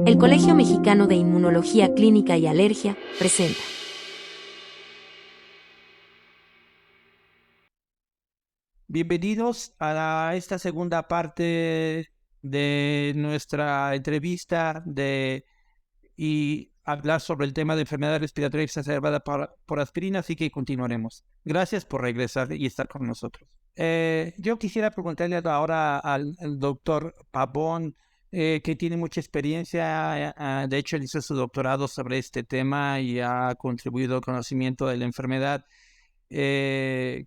El Colegio Mexicano de Inmunología Clínica y Alergia presenta. Bienvenidos a esta segunda parte de nuestra entrevista y hablar sobre el tema de enfermedad respiratoria exacerbada por aspirina, así que continuaremos. Gracias por regresar y estar con nosotros. Yo quisiera preguntarle ahora al doctor Pavón, que tiene mucha experiencia, de hecho él hizo su doctorado sobre este tema y ha contribuido al conocimiento de la enfermedad.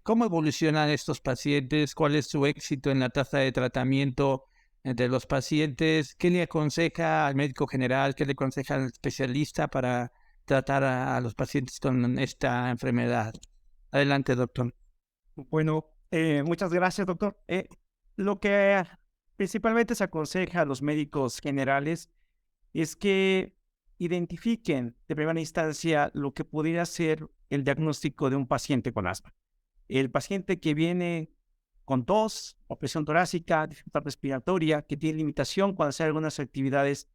¿Cómo evolucionan estos pacientes? ¿Cuál es su éxito en la tasa de tratamiento de los pacientes? ¿Qué le aconseja al médico general? ¿Qué le aconseja al especialista para tratar a los pacientes con esta enfermedad? Adelante, doctor. Bueno, muchas gracias, doctor. Lo que principalmente se aconseja a los médicos generales es que identifiquen de primera instancia lo que pudiera ser el diagnóstico de un paciente con asma. El paciente que viene con tos, opresión torácica, dificultad respiratoria, que tiene limitación cuando hace algunas actividades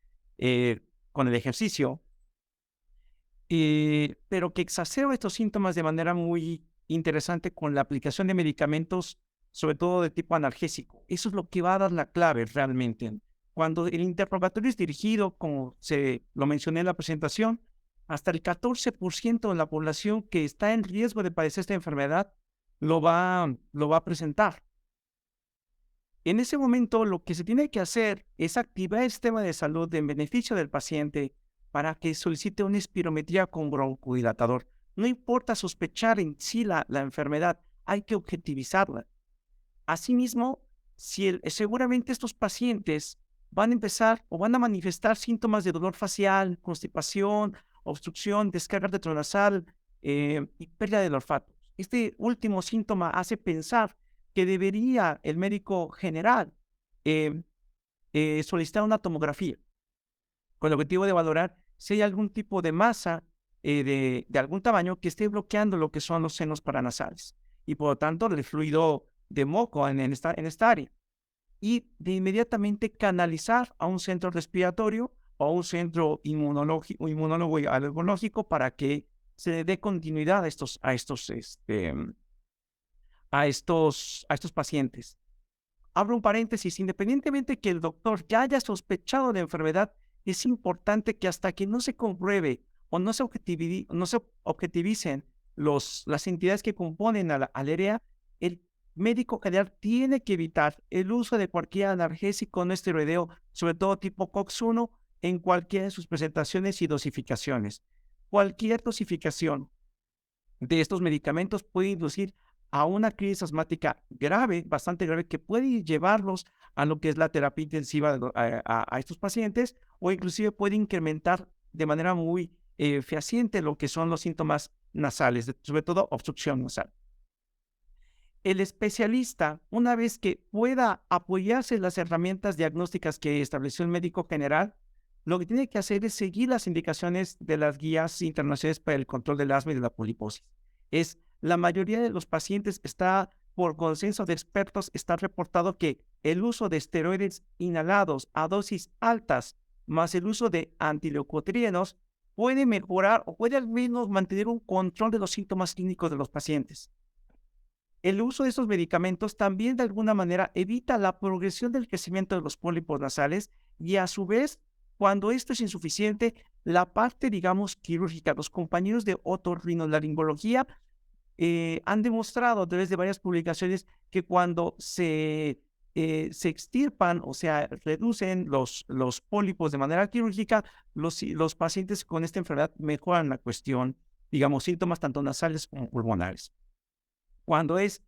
con el ejercicio, pero que exacerba estos síntomas de manera muy interesante con la aplicación de medicamentos, sobre todo de tipo analgésico. Eso es lo que va a dar la clave realmente. Cuando el interrogatorio es dirigido, como se lo mencioné en la presentación, hasta el 14% de la población que está en riesgo de padecer esta enfermedad lo va a presentar. En ese momento, lo que se tiene que hacer es activar el sistema de salud en beneficio del paciente para que solicite una espirometría con broncodilatador. No importa sospechar en sí la enfermedad, hay que objetivizarla. Asimismo, seguramente estos pacientes van a empezar o van a manifestar síntomas de dolor facial, constipación, obstrucción, descarga retronasal y pérdida del olfato. Este último síntoma hace pensar que debería el médico general eh, solicitar una tomografía con el objetivo de valorar si hay algún tipo de masa de algún tamaño que esté bloqueando lo que son los senos paranasales y por lo tanto el fluido de moco en esta área. Y de inmediatamente canalizar a un centro respiratorio o a un centro inmunólogo y alergológico para que se le dé continuidad a estos pacientes. Abro un paréntesis, independientemente que el doctor ya haya sospechado de la enfermedad, es importante que hasta que no se compruebe o no se objetivicen las entidades que componen a la área, el médico general tiene que evitar el uso de cualquier analgésico no esteroideo, sobre todo tipo COX-1, en cualquiera de sus presentaciones y dosificaciones. Cualquier dosificación de estos medicamentos puede inducir a una crisis asmática grave, bastante grave, que puede llevarlos a lo que es la terapia intensiva a estos pacientes o inclusive puede incrementar de manera muy fehaciente lo que son los síntomas nasales, sobre todo obstrucción nasal. El especialista, una vez que pueda apoyarse en las herramientas diagnósticas que estableció el médico general, lo que tiene que hacer es seguir las indicaciones de las guías internacionales para el control del asma y de la poliposis. La mayoría de los pacientes por consenso de expertos, está reportado que el uso de esteroides inhalados a dosis altas más el uso de antileucotrienos puede mejorar o puede al menos mantener un control de los síntomas clínicos de los pacientes. El uso de estos medicamentos también de alguna manera evita la progresión del crecimiento de los pólipos nasales y a su vez, cuando esto es insuficiente, la parte, digamos, quirúrgica, los compañeros de otorrinolaringología han demostrado a través de varias publicaciones que cuando se extirpan o sea, reducen los pólipos de manera quirúrgica, los pacientes con esta enfermedad mejoran la cuestión, digamos, síntomas tanto nasales como pulmonares. Cuando es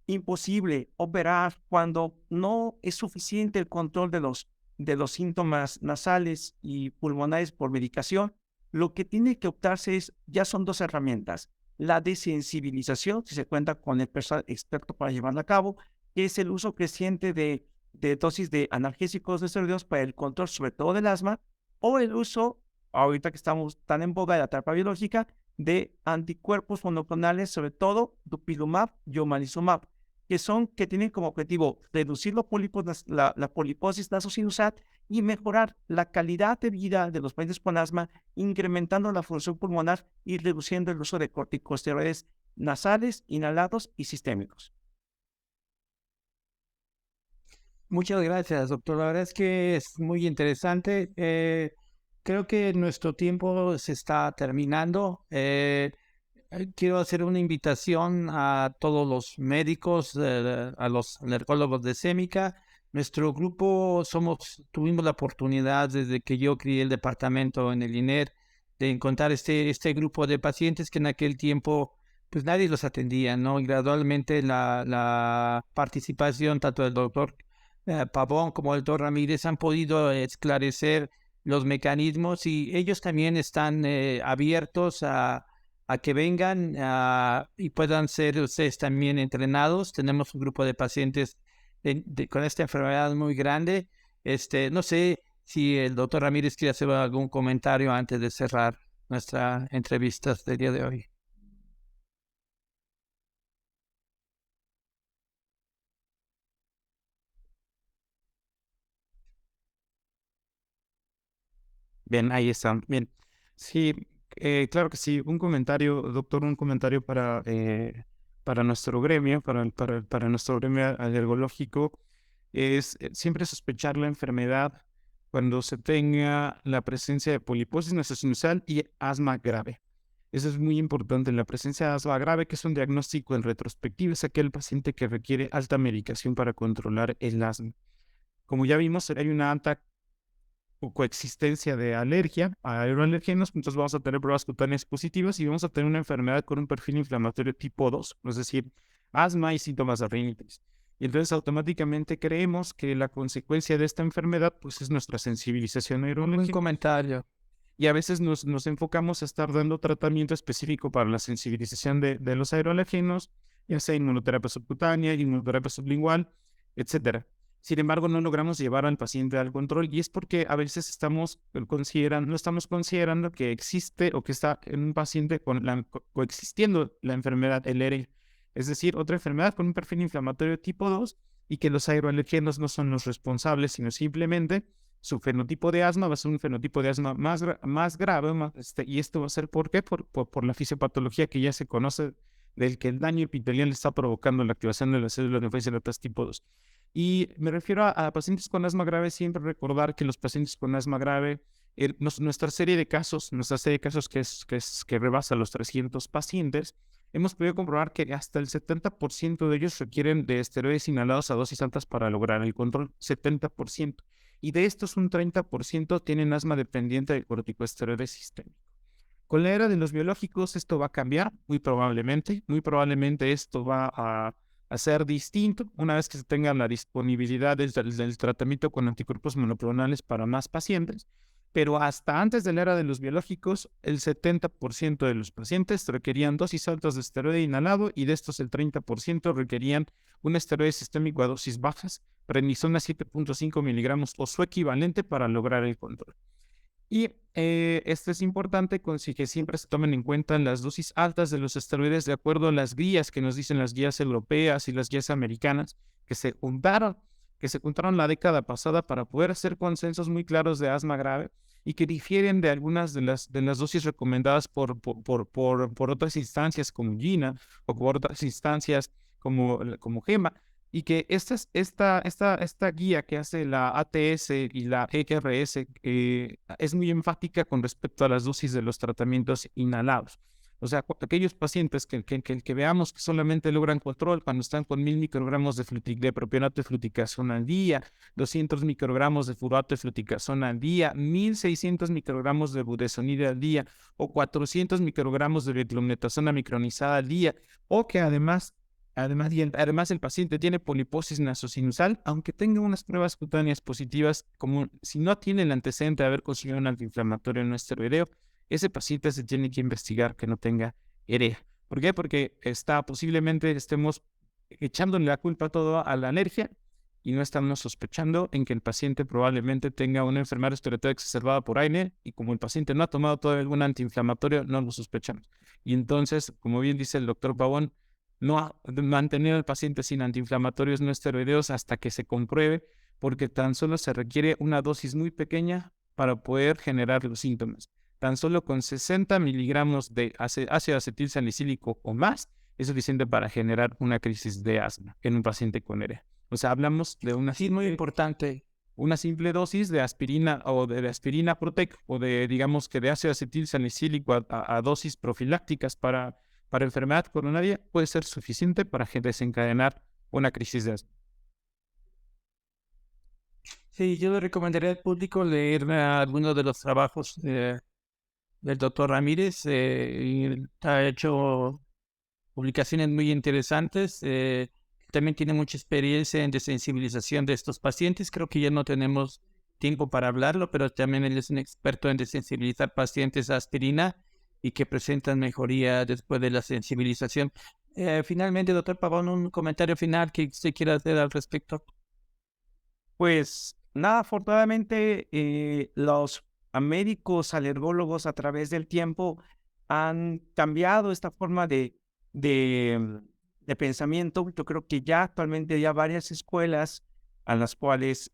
imposible operar, cuando no es suficiente el control de los síntomas nasales y pulmonares por medicación, lo que tiene que optarse ya son dos herramientas. La desensibilización, si se cuenta con el personal experto para llevarla a cabo, que es el uso creciente de dosis de analgésicos de esteroides para el control sobre todo del asma, o el uso, ahorita que estamos tan en boga de la terapia biológica, de anticuerpos monoclonales, sobre todo dupilumab y omalizumab, que tienen como objetivo reducir la poliposis nasosinusal y mejorar la calidad de vida de los pacientes con asma, incrementando la función pulmonar y reduciendo el uso de corticosteroides nasales, inhalados y sistémicos. Muchas gracias, doctor. La verdad es que es muy interesante. Creo que nuestro tiempo se está terminando. Quiero hacer una invitación a todos los médicos, a los alergólogos de Sémica. Nuestro grupo tuvimos la oportunidad desde que yo crié el departamento en el INER de encontrar este grupo de pacientes que en aquel tiempo pues nadie los atendía, ¿no? Y gradualmente la participación tanto del doctor Pavón como del doctor Ramírez han podido esclarecer los mecanismos y ellos también están abiertos a que vengan y puedan ser ustedes también entrenados. Tenemos un grupo de pacientes con esta enfermedad muy grande. No sé si el doctor Ramírez quiere hacer algún comentario antes de cerrar nuestra entrevista del día de hoy. Bien, ahí están. Bien. Sí, claro que sí. Un comentario, doctor, un comentario para nuestro gremio, para nuestro gremio alergológico, es siempre sospechar la enfermedad cuando se tenga la presencia de poliposis nasal y asma grave. Eso es muy importante. La presencia de asma grave, que es un diagnóstico en retrospectiva, es aquel paciente que requiere alta medicación para controlar el asma. Como ya vimos, hay una alta coexistencia de alergia a aeroalergenos, entonces vamos a tener pruebas cutáneas positivas y vamos a tener una enfermedad con un perfil inflamatorio tipo 2, es decir, asma y síntomas de rinitis. Y entonces automáticamente creemos que la consecuencia de esta enfermedad pues es nuestra sensibilización a Un aeroalergenos. comentario. Y a veces nos enfocamos a estar dando tratamiento específico para la sensibilización de los aeroalergenos, ya sea inmunoterapia subcutánea, inmunoterapia sublingual, etcétera. Sin embargo, no logramos llevar al paciente al control y es porque a veces no estamos considerando que existe o que está en un paciente coexistiendo la enfermedad LR, es decir, otra enfermedad con un perfil inflamatorio tipo 2 y que los aeroalergenos no son los responsables, sino simplemente su fenotipo de asma va a ser un fenotipo de asma más grave, y esto va a ser ¿por qué? Por la fisiopatología que ya se conoce del que el daño epitelial está provocando la activación de las células linfocitas tipo 2. Y me refiero a pacientes con asma grave, siempre recordar que los pacientes con asma grave, nuestra serie de casos que rebasa los 300 pacientes, hemos podido comprobar que hasta el 70% de ellos requieren de esteroides inhalados a dosis altas para lograr el control, 70%. Y de estos un 30% tienen asma dependiente de corticosteroides sistémicos. Con la era de los biológicos esto va a cambiar, muy probablemente esto va a ser distinto una vez que se tenga la disponibilidad del tratamiento con anticuerpos monoclonales para más pacientes, pero hasta antes de la era de los biológicos, el 70% de los pacientes requerían dosis altas de esteroide inhalado y de estos el 30% requerían un esteroide sistémico a dosis bajas, prednisona 7.5 miligramos o su equivalente para lograr el control. Y esto es importante que siempre se tomen en cuenta las dosis altas de los esteroides de acuerdo a las guías que nos dicen las guías europeas y las guías americanas que se juntaron la década pasada para poder hacer consensos muy claros de asma grave y que difieren de algunas de las dosis recomendadas por otras instancias como GINA o por otras instancias como GEMA. Y que esta guía que hace la ATS y la ERS es muy enfática con respecto a las dosis de los tratamientos inhalados. O sea, aquellos pacientes que veamos que solamente logran control cuando están con 1000 microgramos de propionato de fluticasona al día, 200 microgramos de furato de fluticasona al día, 1600 microgramos de budesonide al día o 400 microgramos de betlometazonas micronizada al día, o que además el paciente tiene poliposis nasosinusal, aunque tenga unas pruebas cutáneas positivas, como si no tiene el antecedente de haber consumido un antiinflamatorio no esteroideo, ese paciente se tiene que investigar que no tenga EREA. ¿Por qué? Porque posiblemente estemos echándole la culpa todo a la alergia y no estamos sospechando en que el paciente probablemente tenga una enfermedad respiratoria exacerbada por AINE y como el paciente no ha tomado todavía algún antiinflamatorio, no lo sospechamos. Y entonces, como bien dice el doctor Pavón, no mantener al paciente sin antiinflamatorios no esteroideos hasta que se compruebe, porque tan solo se requiere una dosis muy pequeña para poder generar los síntomas. Tan solo con 60 miligramos de ácido acetil salicílico o más es suficiente para generar una crisis de asma en un paciente con ERE. O sea, hablamos de Sí, muy importante. una simple dosis de aspirina o de aspirina Protec o de, digamos que de ácido acetil salicílico a dosis profilácticas para enfermedad coronaria puede ser suficiente para desencadenar una crisis de asma. Sí, yo le recomendaría al público leer algunos de los trabajos del doctor Ramírez. Y ha hecho publicaciones muy interesantes. También tiene mucha experiencia en desensibilización de estos pacientes. Creo que ya no tenemos tiempo para hablarlo, pero también él es un experto en desensibilizar pacientes a aspirina y que presentan mejoría después de la sensibilización. Finalmente, doctor Pavón, un comentario final que usted quiera hacer al respecto. Pues nada, afortunadamente los médicos alergólogos a través del tiempo han cambiado esta forma de pensamiento. Yo creo que ya actualmente ya varias escuelas a las cuales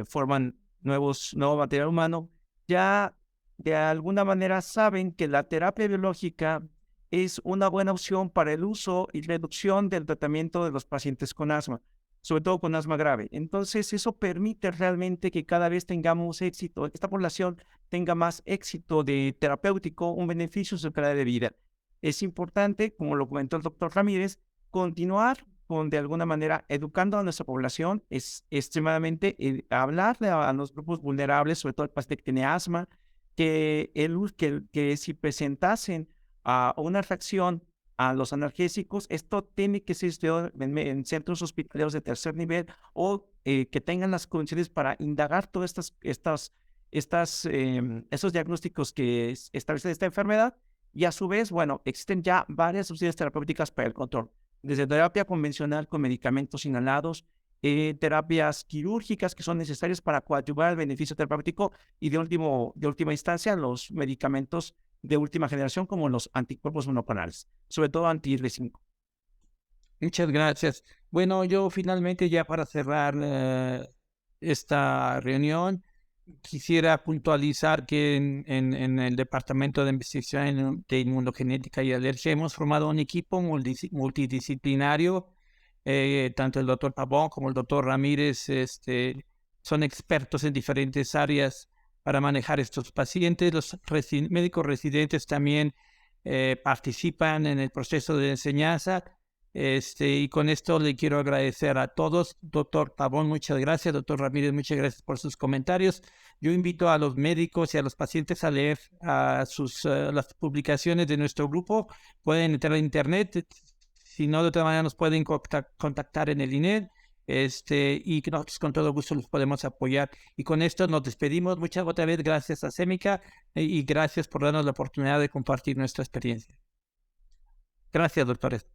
forman nuevo material humano, ya de alguna manera saben que la terapia biológica es una buena opción para el uso y reducción del tratamiento de los pacientes con asma, sobre todo con asma grave. Entonces, eso permite realmente que cada vez tengamos éxito, esta población tenga más éxito de terapéutico, un beneficio en su calidad de vida. Es importante, como lo comentó el doctor Ramírez, continuar con, de alguna manera, educando a nuestra población. Es extremadamente hablarle a los grupos vulnerables, sobre todo el paciente que tiene asma, que si presentasen una reacción a los analgésicos, esto tiene que ser estudiado en centros hospitalarios de tercer nivel o que tengan las condiciones para indagar todos estos diagnósticos que establecen esta enfermedad. Y a su vez, bueno, existen ya varias opciones terapéuticas para el control, desde terapia convencional con medicamentos inhalados, terapias quirúrgicas que son necesarias para coadyuvar el beneficio terapéutico y de última instancia los medicamentos de última generación como los anticuerpos monoclonales, sobre todo anti-IL-5. Muchas gracias. Bueno, yo finalmente ya para cerrar esta reunión, quisiera puntualizar que en el Departamento de Investigación de Inmunogenética y Alergia hemos formado un equipo multidisciplinario. Tanto el doctor Pavón como el doctor Ramírez son expertos en diferentes áreas para manejar estos pacientes. Los médicos residentes también participan en el proceso de enseñanza. Y con esto le quiero agradecer a todos. Doctor Pavón, muchas gracias. Doctor Ramírez, muchas gracias por sus comentarios. Yo invito a los médicos y a los pacientes a leer las publicaciones de nuestro grupo. Pueden entrar a internet. Si no, de otra manera nos pueden contactar en el INED. Y que nosotros con todo gusto los podemos apoyar. Y con esto nos despedimos. Muchas otra vez gracias a Semica y gracias por darnos la oportunidad de compartir nuestra experiencia. Gracias, doctores.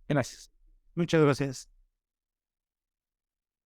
Gracias. Muchas gracias.